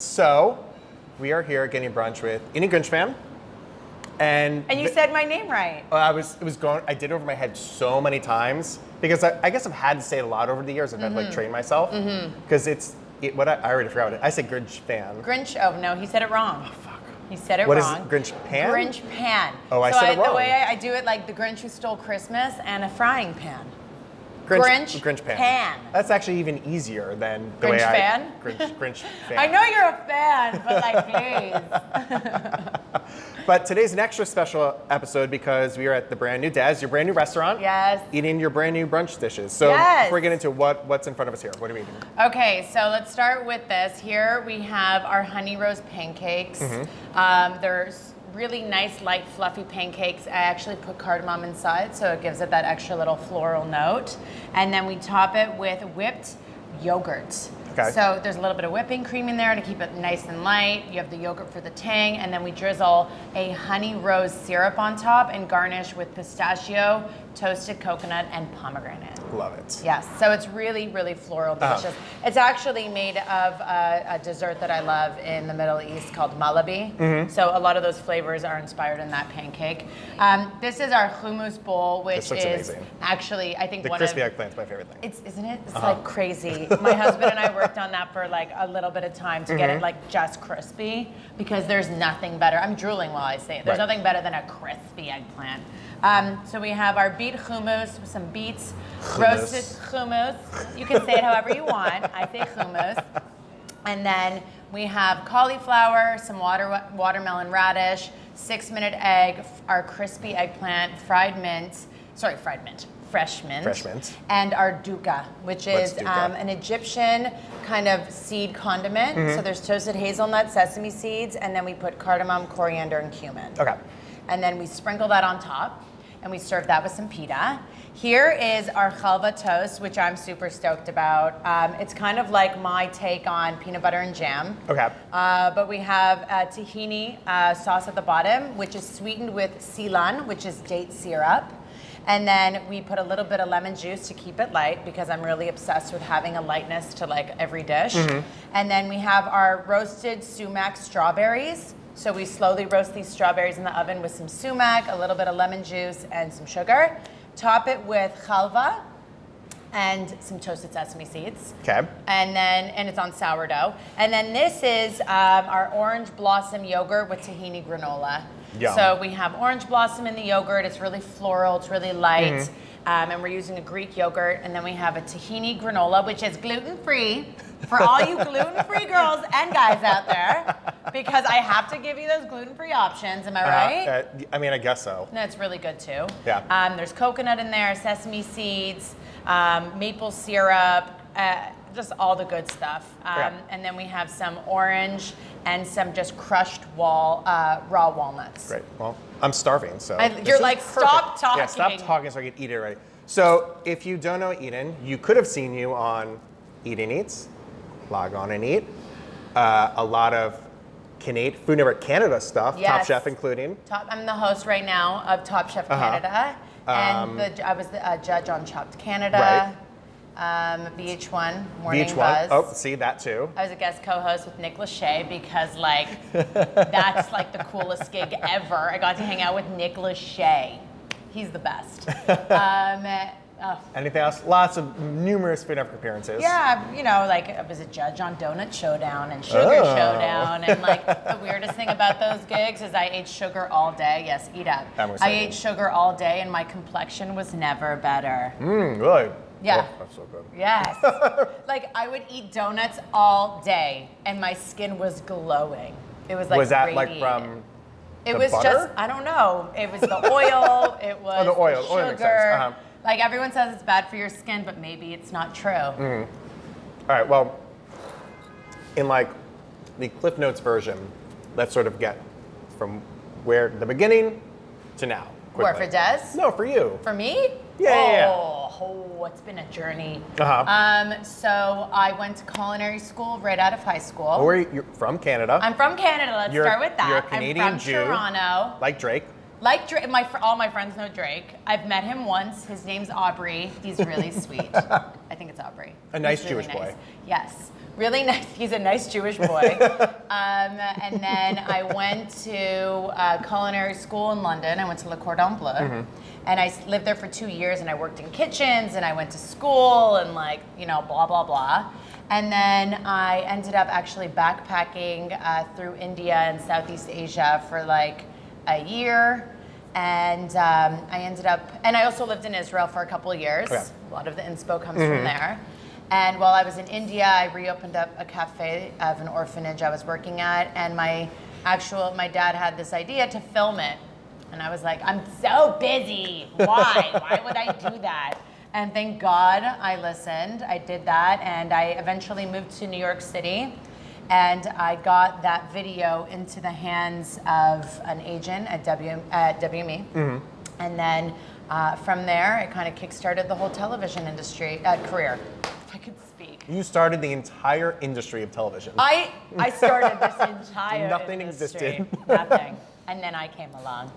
So, we are here getting brunch with Eden Grinshpan. And you said my name right. I did it over my head so many times because I guess I've had to say it a lot over the years. I've had to like train myself because I already forgot it. I said Grinshpan. Oh no, he said it wrong. Oh fuck. He said it wrong. wrong. What is it? Grinshpan? Grinshpan. Oh, I said it wrong. The way I do it, like the Grinch who stole Christmas and a frying pan. Grinshpan. Pan. That's actually even easier than the way Grinshpan. I know you're a fan, but like, please. But today's an extra special episode because we are at the brand new Dez, your brand new restaurant. Yes. Eating your brand new brunch dishes. So before we get into what's in front of us here, what are we eating? Okay, so let's start with this. Here we have our honey rose pancakes. There's really nice, light, fluffy pancakes. I actually put cardamom inside, so it gives it that extra little floral note. And then we top it with whipped yogurt. Okay. So there's a little bit of whipping cream in there to keep it nice and light. You have the yogurt for the tang, and then we drizzle a honey rose syrup on top and garnish with pistachio, toasted coconut, and pomegranate. Love it. Yes, so it's really, really floral, delicious. It's actually made of a dessert that I love in the Middle East called malabi. So a lot of those flavors are inspired in that pancake. This is our hummus bowl, which is amazing. Actually, I think The crispy eggplant's my favorite thing. Isn't it? It's like crazy. My husband and I worked on that for like a little bit of time to get it like just crispy because there's nothing better. I'm drooling while I say it. There's nothing better than a crispy eggplant. So we have our beet hummus with some beets, roasted hummus. You can say it however you want. I say hummus. And then we have cauliflower, some watermelon radish, 6-minute egg, our crispy eggplant, fresh mint, and our dukkha, which is an Egyptian kind of seed condiment. So there's toasted hazelnut, sesame seeds, and then we put cardamom, coriander, and cumin. Okay. And then we sprinkle that on top, and we serve that with some pita. Here is our chalva toast, which I'm super stoked about. It's kind of like my take on peanut butter and jam. Okay. But we have tahini sauce at the bottom, which is sweetened with silan, which is date syrup. And then we put a little bit of lemon juice to keep it light because I'm really obsessed with having a lightness to like every dish. And then we have our roasted sumac strawberries. So we slowly roast these strawberries in the oven with some sumac, a little bit of lemon juice, and some sugar. Top it with chalva and some toasted sesame seeds. Okay. And it's on sourdough. And then this is our orange blossom yogurt with tahini granola. Yum. So we have orange blossom in the yogurt. It's really floral. It's really light. And we're using a Greek yogurt. And then we have a tahini granola, which is gluten-free for all you gluten-free girls and guys out there, because I have to give you those gluten-free options. Am I right? I mean, I guess so. No, it's really good too. Yeah. There's coconut in there, sesame seeds, maple syrup, just all the good stuff. And then we have some orange and some just crushed raw walnuts. Great. Well, I'm starving, so. You're like, stop talking. Yeah, stop talking so I can eat it already. So, if you don't know Eden, you could have seen you on Eden Eats, Log On and Eat, a lot of Food Network Canada stuff, Yes. Top Chef including. I'm the host right now of Top Chef Canada, and I was the judge on Chopped Canada. VH1, Morning Buzz. Oh, see that too. I was a guest co-host with Nick Lachey because like that's like the coolest gig ever. I got to hang out with Nick Lachey. He's the best. Anything else? Lots of numerous Food Network appearances. Yeah, you know, like I was a judge on Donut Showdown and Sugar Showdown, and like the weirdest thing about those gigs is I ate sugar all day. Yes, eat up. I ate sugar all day, and my complexion was never better. Really? Yeah. Oh, that's so good. Yes. Like I would eat donuts all day, and my skin was glowing. It was like. Was that radiating. like from? It was butter? just, I don't know. It was the oil. It was the oil. the Oil sugar. makes sense. Like everyone says it's bad for your skin, but maybe it's not true. All right. Well, in like the Cliff Notes version, let's sort of get from where the beginning to now. Where, quickly. for Dez? No, for you. For me? Yeah. Oh, it's been a journey. Uh-huh. So I went to culinary school right out of high school. You're from Canada. I'm from Canada. Let's start with that. You're a Canadian I'm from Jew. Toronto. Like Drake. Like Drake, all my friends know Drake. I've met him once. His name's Aubrey. He's really sweet. I think it's Aubrey. A nice He's really Jewish boy. Yes. really nice. He's a nice Jewish boy. And then I went to culinary school in London. I went to Le Cordon Bleu. And I lived there for 2 years, and I worked in kitchens, and I went to school, and like, you know, blah, blah, blah. And then I ended up actually backpacking through India and Southeast Asia for like a year. And I ended up, and I also lived in Israel for a couple of years. Okay. A lot of the inspo comes from there. And while I was in India, I reopened up a cafe of an orphanage I was working at, and my dad had this idea to film it. And I was like, I'm so busy. Why? Why would I do that? And thank God I listened. I did that, and I eventually moved to New York City. And I got that video into the hands of an agent at WME. And then from there, it kind of kickstarted the whole television industry career, if I could speak. You started the entire industry of television. I started this entire Nothing industry. existed. Nothing. And then I came along.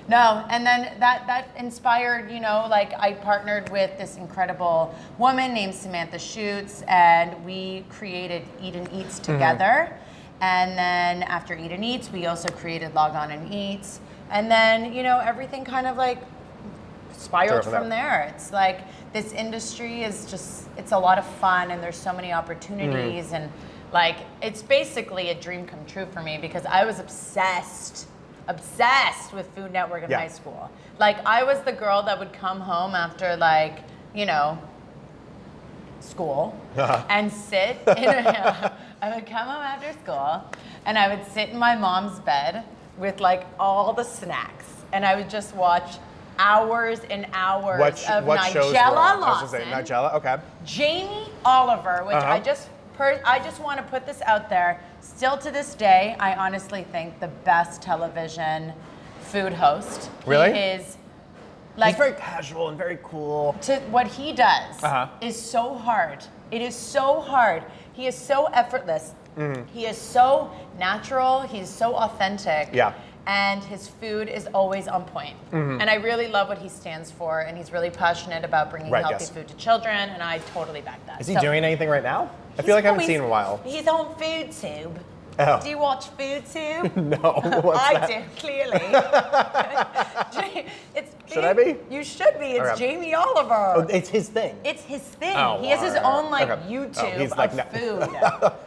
No, and then that inspired, you know, like I partnered with this incredible woman named Samantha Schutz, and we created Eden Eats together. And then after Eden Eats, we also created Log On and Eat. And then, you know, everything kind of like spiraled from there. It's like this industry is just, it's a lot of fun, and there's so many opportunities. And like, it's basically a dream come true for me, because I was obsessed with Food Network in high school. Like, I was the girl that would come home after, like, you know, school and sit in I would come home after school, and I would sit in my mom's bed with like all the snacks, and I would just watch hours and hours of Nigella Lawson, Nigella, okay. Jamie Oliver, which I just want to put this out there. Still to this day, I honestly think the best television food host. Really? He is like, he's very casual and very cool. What he does is so hard. It is so hard. He is so effortless. He is so natural. He's so authentic. Yeah. And his food is always on point. And I really love what he stands for, and he's really passionate about bringing healthy food to children, and I totally back that. Is he doing anything right now? I feel like I haven't seen him in a while. He's on FoodTube. Oh. Do you watch FoodTube? No, what's I that? do, clearly. Should I be? You should be. It's Okay. Jamie Oliver. Oh, it's his thing. It's his thing. Oh, he has his own like okay. YouTube He's like, of food.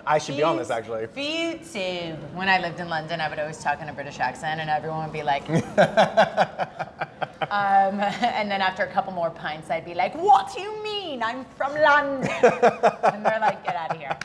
I should be on this, actually. FoodTube. When I lived in London, I would always talk in a British accent, and everyone would be like, and then after a couple more pints, I'd be like, "What do you mean? I'm from London." And they're like, "Get out of here."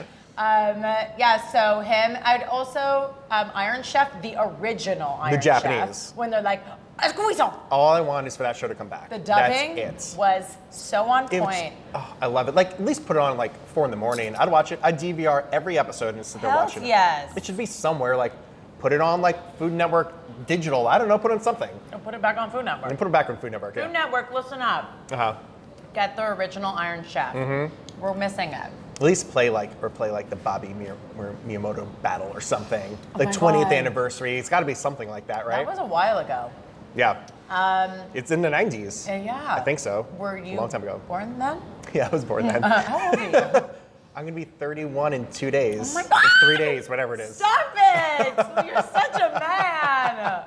So him. I'd also Iron Chef, the original Iron Chef. The Japanese. When they're like, "Squeeze-on." All I want is for that show to come back. The dubbing That's it. was so on point. I love it. Like, at least put it on like 4 a.m. I'd watch it. I'd DVR every episode and sit there Hells watching yes. it. It should be somewhere. Like, put it on like Food Network digital. I don't know. Put it on something. And put it back on Food Network. And put it back on Food Network. Food Network, listen up. Get the original Iron Chef. We're missing it. At least play the Bobby Miyamoto battle or something. Oh Like my 20th God. anniversary. It's got to be something like that, right? That was a while ago. Yeah. It's in the 90s. Yeah. I think so. Were you a long time ago. born then? Yeah, I was born then. How old are you? I'm gonna be 31 in 2 days. Oh my God! In 3 days, whatever it is. Stop it! You're such a man.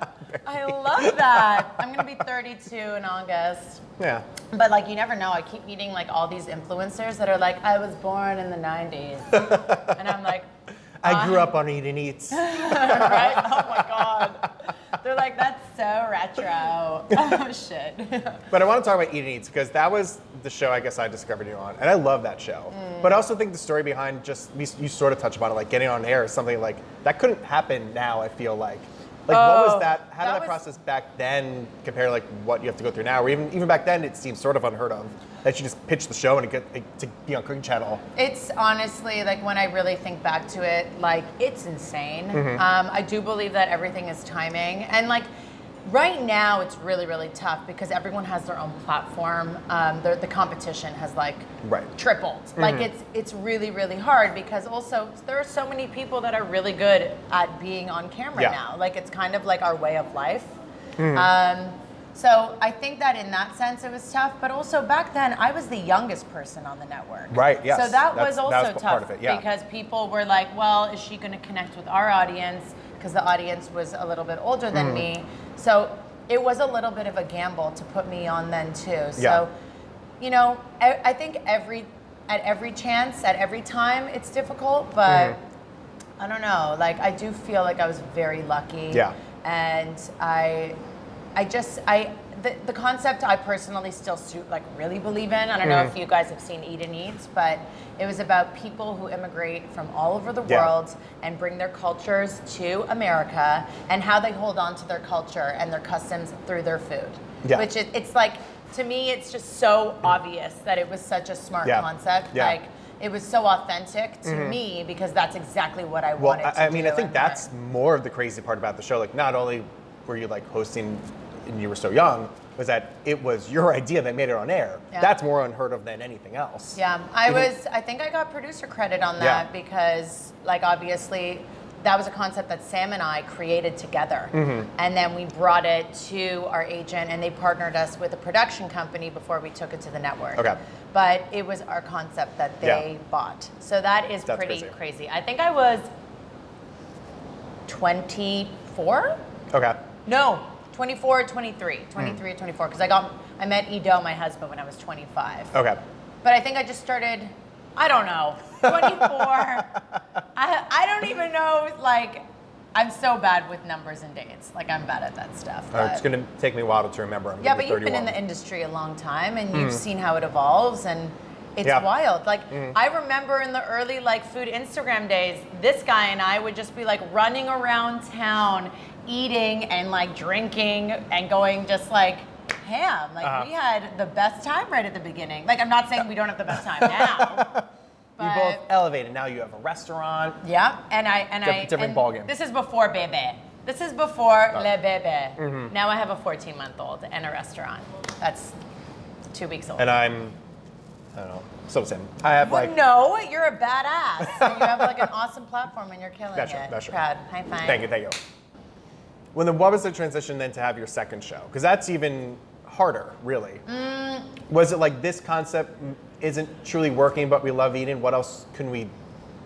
I love that. I'm gonna be 32 in August. Yeah. But like, you never know. I keep meeting like all these influencers that are like, I was born in the 90s, and I'm like, I grew up on Eden Eats. right? Oh my God. They're like, that's so retro. Oh shit. But I want to talk about Eden Eats because that was the show I guess I discovered you on, and I love that show. But I also think the story behind you sort of touch upon it, like getting on air is something like that couldn't happen now. I feel like what was that? How did that process back then compare to like what you have to go through now? Or even back then, it seems sort of unheard of that you just pitch the show and get to be on Cooking Channel. It's honestly like when I really think back to it, like it's insane. I do believe that everything is timing, and like right now it's really, really tough because everyone has their own platform. The competition has like tripled. Like it's really, really hard because also there are so many people that are really good at being on camera now. Like it's kind of like our way of life. So I think that in that sense it was tough, but also back then I was the youngest person on the network. Right, yes. So that was also that was tough part of it, yeah. because people were like, well, is she going to connect with our audience? Because the audience was a little bit older than me. So it was a little bit of a gamble to put me on then too. So, you know, I think at every chance, at every time, it's difficult, but I don't know. Like, I do feel like I was very lucky. Yeah. And the concept I personally still really believe in. I don't know if you guys have seen Eden Eats, but it was about people who immigrate from all over the world and bring their cultures to America and how they hold on to their culture and their customs through their food. Yeah. Which it's like, to me, it's just so obvious that it was such a smart concept. Yeah. Like, it was so authentic to me because that's exactly what I wanted to do. I mean, I think that's more of the crazy part about the show. Like, not only were you like hosting and you were so young, was that it was your idea that made it on air. Yeah. That's more unheard of than anything else. Yeah, I think I got producer credit on that because, like, obviously that was a concept that Sam and I created together. And then we brought it to our agent and they partnered us with a production company before we took it to the network. Okay. But it was our concept that they bought. So that's pretty crazy. I think I was 24? Okay. No, 24, 23, 24, because I met Ido, my husband, when I was 25. Okay. But I think I just started, I don't know, 24. I don't even know, like, I'm so bad with numbers and dates. Like, I'm bad at that stuff. It's going to take me a while to remember. I'm yeah, gonna be but you've 31. been in the industry a long time, and you've seen how it evolves, and it's wild. Like, I remember in the early, like, food Instagram days, this guy and I would just be, like, running around town, eating and, like, drinking and going just, like, ham. Like, we had the best time right at the beginning. Like, I'm not saying we don't have the best time now. You both elevated. Now you have a restaurant. Yeah, Different ballgame. This is before Bebe. This is before Le Bebe. Now I have a 14-month-old and a restaurant. That's 2 weeks old. And I don't know, so same. I have no, you're a badass. So you have like an awesome platform and you're killing it. That's true. Proud. High five. Thank you. What was the transition then to have your second show? Because that's even harder, really. Was it like this concept isn't truly working, but we love eating? What else can we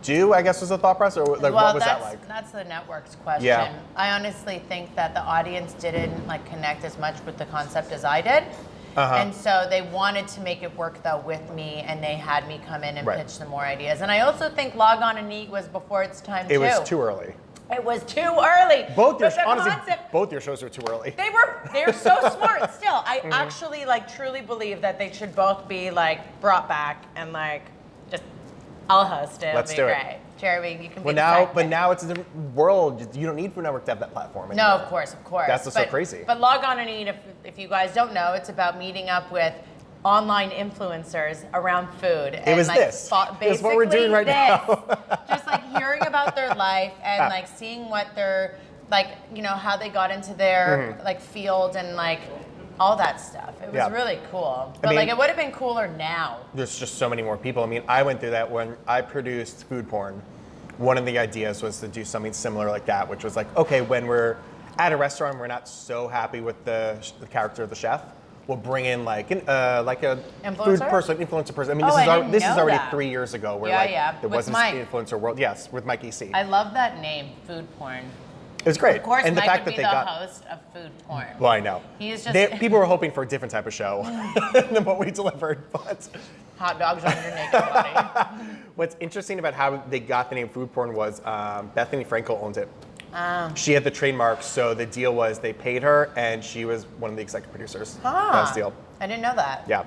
do, I guess was the thought process? Or like, what was that like? That's the network's question. Yeah. I honestly think that the audience didn't like connect as much with the concept as I did. And so they wanted to make it work though with me, and they had me come in and pitch some more ideas. And I also think Log On and Eat was before its time too. It was too early. It was too early. Both your shows were too early. They're so smart still. I actually like truly believe that they should both be like brought back and like just I'll host it. Let's It'll be do great. Jeremy, you can be but now it's a different world. You don't need Food Network to have that platform anymore. No, of course. That's what's so crazy. But Log On and Eat, if you guys don't know, it's about meeting up with online influencers around food. It was like, this. Basically It's what we're doing right now. Just like hearing about their life and like seeing what they're like, you know, how they got into their like field and like all that stuff. It was really cool. But like it would have been cooler now. There's just so many more people. I mean, I went through that when I produced food porn. One of the ideas was to do something similar like that, which was like, okay, when we're at a restaurant, we're not so happy with the character of the chef. We'll bring in like a food person, influencer person. I mean, this is already 3 years ago where there wasn't this influencer world. Yes, with Mike EC. I love that name, food porn. It was great. Of course, and Mike the fact would that be they the got host of food porn. Well, I know. He is just people were hoping for a different type of show than what we delivered, but hot dogs on your naked body. What's interesting about how they got the name food porn was Bethany Frankel owned it. She had the trademark, so the deal was they paid her, and she was one of the executive producers. Best deal. I didn't know that. Yeah.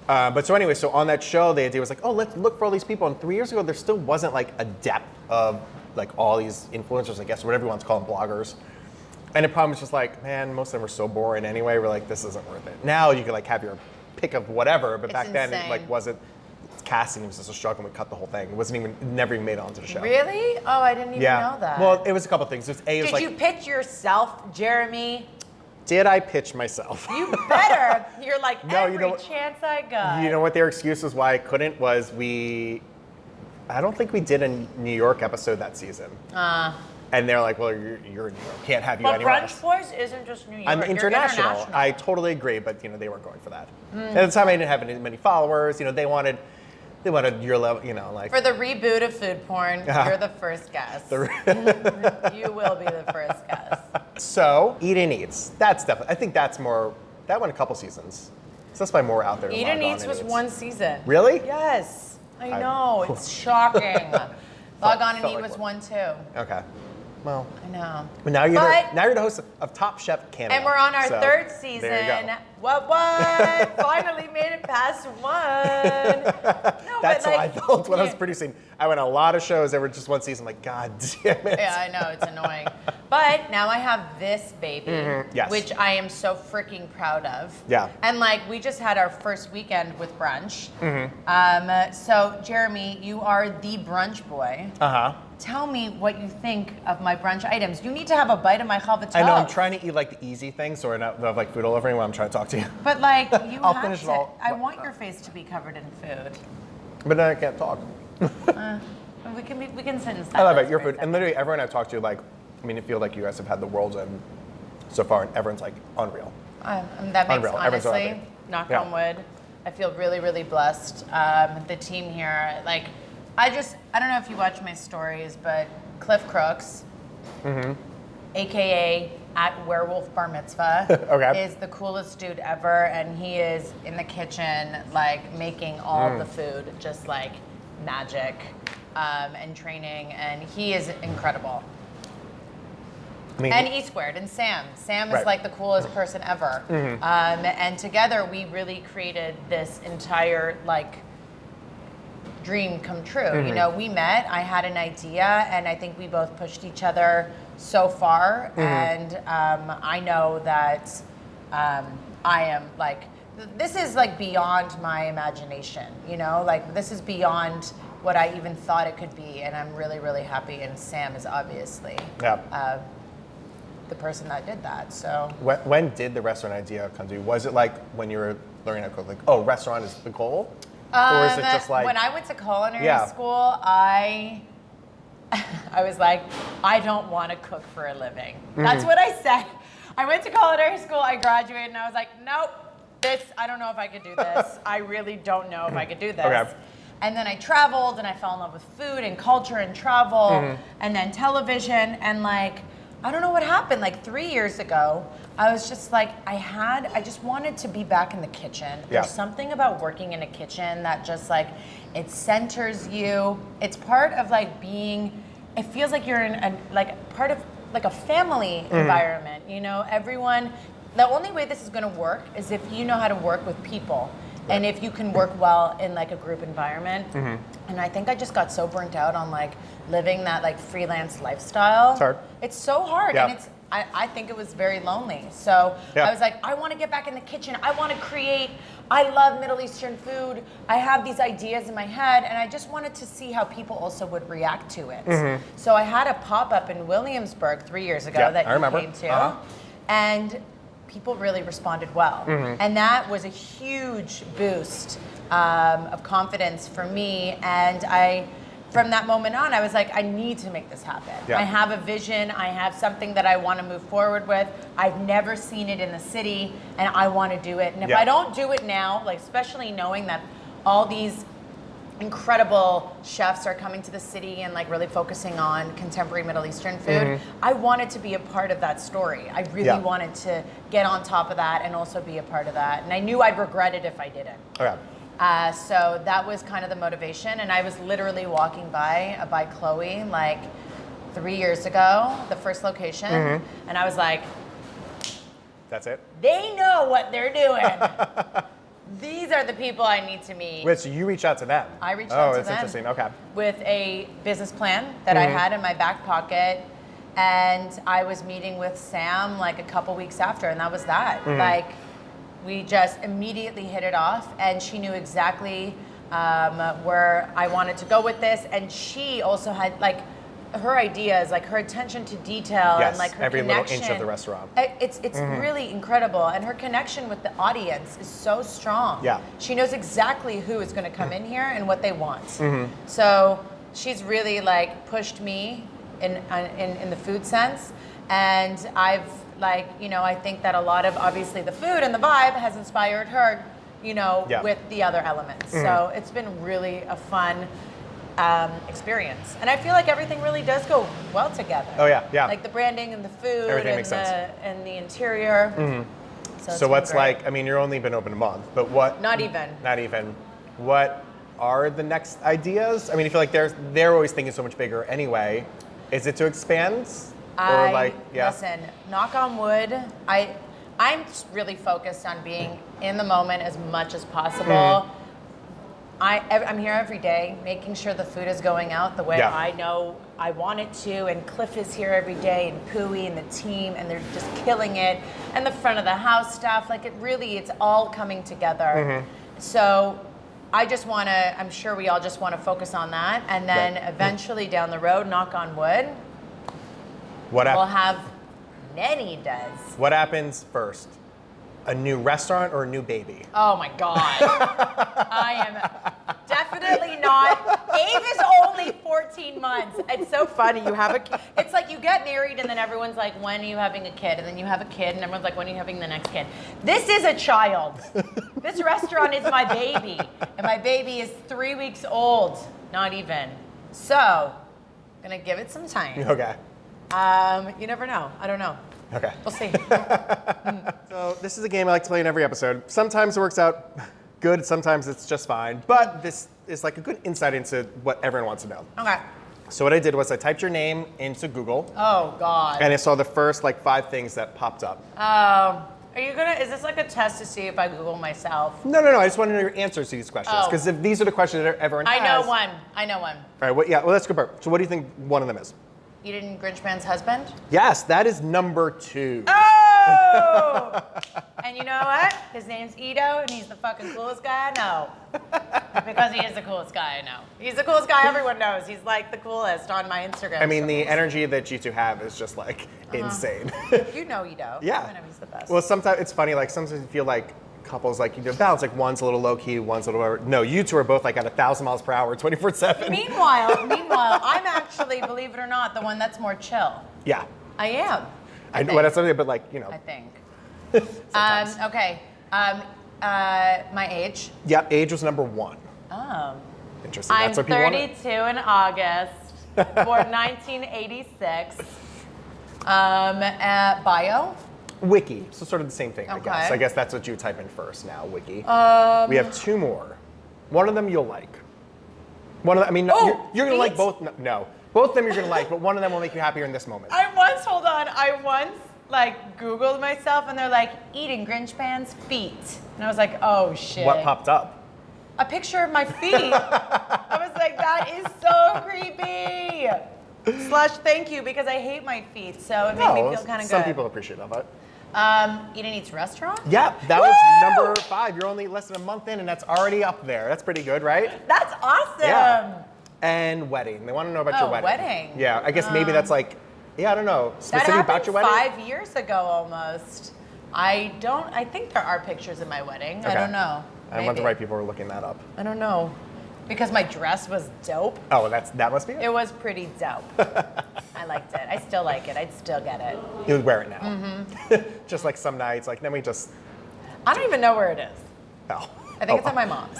But so anyway, so on that show, the idea was like, oh, let's look for all these people. And 3 years ago, there still wasn't like a depth of like all these influencers, I guess, whatever you want to call them, bloggers. And the problem is just like, man, most of them are so boring anyway. We're like, this isn't worth it. Now you could like have your pick of whatever, but back then it like wasn't. Casting was just a struggle. We cut the whole thing. It never even made it onto the show. Really? Oh, I didn't even know that. Well, it was a couple things. Did you pitch yourself, Jeremy? Did I pitch myself? You better. You're like, No, every chance I got. You know what their excuse was why I couldn't was I don't think we did a New York episode that season. And they're like, well, you're New York, can't have you But anywhere Brunch else. Boys isn't just New York. I'm You're international. I totally agree, but they weren't going for that. At the time, I didn't have many followers. They wanted your level. Like For the reboot of food porn, you're the first guest. You will be the first guest. So Eden Eats. That's definitely. I think that's more. That went a couple seasons. So that's probably more out there. Eden Eats was one season. Really? Yes. I know. It's shocking. Log On and Eat was one too. Okay. Well, I know. But now you're the host of Top Chef Canada. And we're on our third There season. you go. What? Finally made it past one. No, That's but how I felt when I was producing. I went on a lot of shows that were just one season. I'm like, God damn it. Yeah, I know, it's annoying. But now I have this baby, Yes. which I am so freaking proud of. Yeah. And we just had our first weekend with brunch. So Jeremy, you are the brunch boy. Tell me what you think of my brunch items. You need to have a bite of my chavotov. I know, I'm trying to eat the easy things so I don't have food all over me when I'm trying to talk to you. But you I'll have finish to. it all. I want your face to be covered in food. But then I can't talk. We can sit in silence. I love it, your for a food. And second. literally everyone I've talked to, I feel like you guys have had the world in so far, and everyone's unreal. That makes, Unreal. Everyone's so honestly, happy. knock Yeah. on wood, I feel really, really blessed. The team here, I don't know if you watch my stories, but Cliff Crooks, AKA at Werewolf Bar Mitzvah, Okay. is the coolest dude ever, and he is in the kitchen, making all the food, just magic, and training, and he is incredible. And E Squared and Sam. Sam is Right. the coolest person ever. And together we really created this entire dream come true. We met, I had an idea, and I think we both pushed each other so far. And I know that I am this is beyond my imagination, this is beyond what I even thought it could be. And I'm really, really happy. And Sam is obviously the person that did that. So When did the restaurant idea come to you? Was it when you were learning how to cook, restaurant is the goal? Or is it just when I went to culinary Yeah. school, I was I don't want to cook for a living. That's what I said. I went to culinary school, I graduated, and I was nope, I don't know if I could do this. I really don't know if I could do this. Okay. And then I traveled, and I fell in love with food and culture and travel, and then television, and I don't know what happened. 3 years ago, I was just I just wanted to be back in the kitchen. Yeah. There's something about working in a kitchen that just it centers you. It's part of being, it feels like you're in a, part of a family environment, everyone. The only way this is gonna work is if you know how to work with people. Right. And if you can work well in a group environment. And I think I just got so burnt out on living that freelance lifestyle. It's hard. It's so hard, Yeah. and I think it was very lonely. So Yeah. I was I want to get back in the kitchen. I want to create. I love Middle Eastern food. I have these ideas in my head, and I just wanted to see how people also would react to it. So I had a pop-up in Williamsburg 3 years ago Yeah, that I you remember. came to, and people really responded well. And that was a huge boost of confidence for me. And from that moment on, I was I need to make this happen. Yeah. I have a vision. I have something that I want to move forward with. I've never seen it in the city, and I want to do it. And if Yeah. I don't do it now, especially knowing that all these incredible chefs are coming to the city and really focusing on contemporary Middle Eastern food, I wanted to be a part of that story. I really wanted to get on top of that and also be a part of that. And I knew I'd regret it if I didn't. Okay. So that was kind of the motivation. And I was literally walking by Chloe 3 years ago, the first location, and I was That's it? they know what they're doing. These are the people I need to meet. Wait, so you reach out to them? I reached out to that's them. interesting. Okay. With a business plan that I had in my back pocket. And I was meeting with Sam a couple weeks after, and that was that. We just immediately hit it off, and she knew exactly where I wanted to go with this. And she also had her ideas, her attention to detail, Yes, and her every connection. little inch of the restaurant. It's really incredible, and her connection with the audience is so strong. Yeah. She knows exactly who is going to come in here and what they want. So she's really pushed me in the food sense. And I've like, I think that a lot of obviously the food and the vibe has inspired her, with the other elements. So it's been really a fun experience. And I feel like everything really does go well together. Oh yeah. Like the branding and the food Everything makes sense. And the interior. So what's like, I mean, you're only been open a month, but what? Not even. What are the next ideas? I mean, I feel like they're always thinking so much bigger anyway. Is it to expand? Listen, knock on wood, I'm just really focused on being in the moment as much as possible. I'm here every day, making sure the food is going out the way I know I want it to, and Cliff is here every day, and Pooey and the team, and they're just killing it, and the front of the house stuff, like it's all coming together. So I'm sure we all just want to focus on that, and then eventually down the road, knock on wood, we'll have many Dez. What happens first? A new restaurant or a new baby? Oh my God. I am definitely not. Ave is only 14 months. It's so funny. It's like you get married and then everyone's like, when are you having a kid? And then you have a kid and everyone's like, when are you having the next kid? This is a child. This restaurant is my baby. And my baby is 3 weeks old. Not even. So, I'm gonna give it some time. Okay. You never know. I don't know. Okay. We'll see. So this is a game I like to play in every episode. Sometimes it works out good, sometimes it's just fine. But this is like a good insight into what everyone wants to know. Okay. So what I did was I typed your name into Google. Oh God. And I saw the first 5 things that popped up. Is this like a test to see if I Google myself? No. I just want to know your answers to these questions. Because if these are the questions that everyone has. I know one. All right, let's go back. So what do you think one of them is? Eden Grinshpan's husband? Yes, that is number 2. Oh! And you know what? His name's Edo, and he's the fucking coolest guy I know. Because he is the coolest guy I know. He's the coolest guy everyone knows. He's like the coolest on my Instagram. I mean, the energy that you two have is just insane. You know Edo. Yeah. I know he's the best. Well, sometimes it's funny, sometimes you feel like couples balance, one's a little low key, one's a little, no, you two are both at 1,000 miles per hour, 24/7. Meanwhile, I'm actually, believe it or not, the one that's more chill. Yeah. I am. I know that's something, but I think. Sometimes. Okay. My age. Yeah, age was number 1. Oh. Interesting. I'm That's what people 32 in August, born 1986. Bio. Wiki, so sort of the same thing, I Okay. guess. I guess that's what you type in first now, Wiki. We have 2 more. One of them you'll like. One of them, you're gonna like both. No, both of them you're gonna like, but one of them will make you happier in this moment. I once Googled myself, and they're like, Eden Grinshpan's feet. And I was like, oh shit. What popped up? A picture of my feet. I was like, that is so creepy. / thank you, because I hate my feet, so it made me feel kind of good. Some people appreciate that. Eden Eats Restaurant? Yeah, that was number 5. You're only less than a month in, and that's already up there. That's pretty good, right? That's awesome. Yeah. And wedding. They want to know about your wedding. Wedding. Yeah, I guess maybe that's I don't know. That Specific about your wedding? 5 years ago almost. I think there are pictures of my wedding. Okay. I don't know. I want the right people are looking that up. I don't know. Because my dress was dope. Oh, that must be it? It was pretty dope. I liked it. I still like it. I'd still get it. You would wear it now. Just like some nights, then we just... I don't even know where it is. Oh. I think it's at my mom's.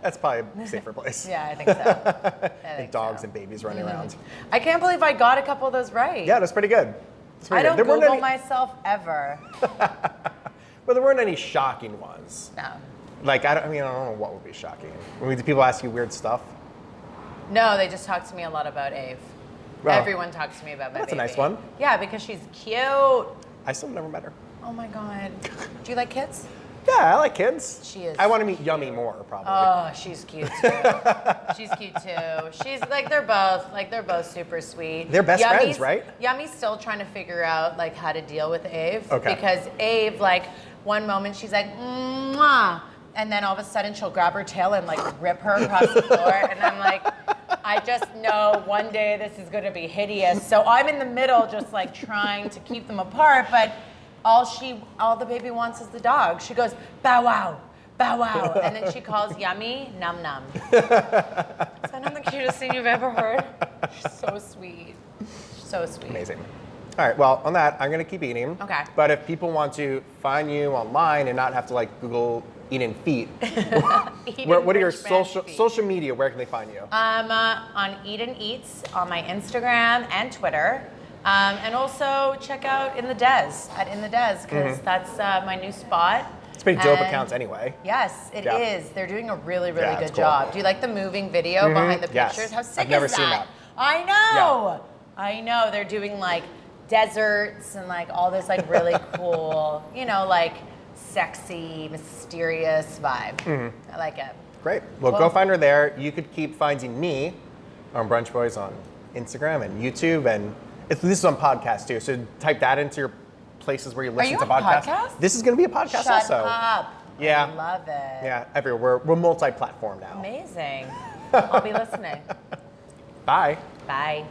That's probably a safer place. Yeah, I think so. And dogs and babies running around. I can't believe I got a couple of those right. Yeah, that's pretty good. I don't Google myself ever. Well, there weren't any shocking ones. No. I don't know what would be shocking. Do people ask you weird stuff? No, they just talk to me a lot about Ave. Well, everyone talks to me about my That's baby. a nice one. Yeah, because she's cute. I still never met her. Oh my God. Do you like kids? Yeah, I like kids. She is. I want to meet Yummy more, probably. Oh, she's cute too. She's cute too. She's they're both super sweet. They're best friends, right? Yummy's still trying to figure out how to deal with Ave. Okay. Because Ave, one moment she's like, mwah. And then all of a sudden she'll grab her tail and rip her across the floor. And I'm like, I just know one day this is going to be hideous. So I'm in the middle just trying to keep them apart. But all the baby wants is the dog. She goes, bow wow, bow wow. And then she calls Yummy, num num. Is that not the cutest thing you've ever heard? She's so sweet. So sweet. Amazing. All right, well, on that, I'm going to keep eating. Okay. But if people want to find you online and not have to like Google Eden feet, what are your social media? Where can they find you? On Eden Eats on my Instagram and Twitter. And also check out In the Dez because that's my new spot. It's pretty dope accounts anyway. Yes, it is. They're doing a really, really good cool. job. Do you like the moving video behind the pictures? How sick I've never is seen that. I know. I know. They're doing like deserts and like all this like really cool, like sexy, mysterious vibe. I like it. Great. Well, go find her there. You could keep finding me on Brunch Boys on Instagram and YouTube, and this is on podcast too. So type that into your places where you listen to podcasts. Podcast? This is going to be a podcast Shut also. up. Yeah. I love it. Yeah, everywhere. We're multi-platform now. Amazing. I'll be listening. Bye. Bye.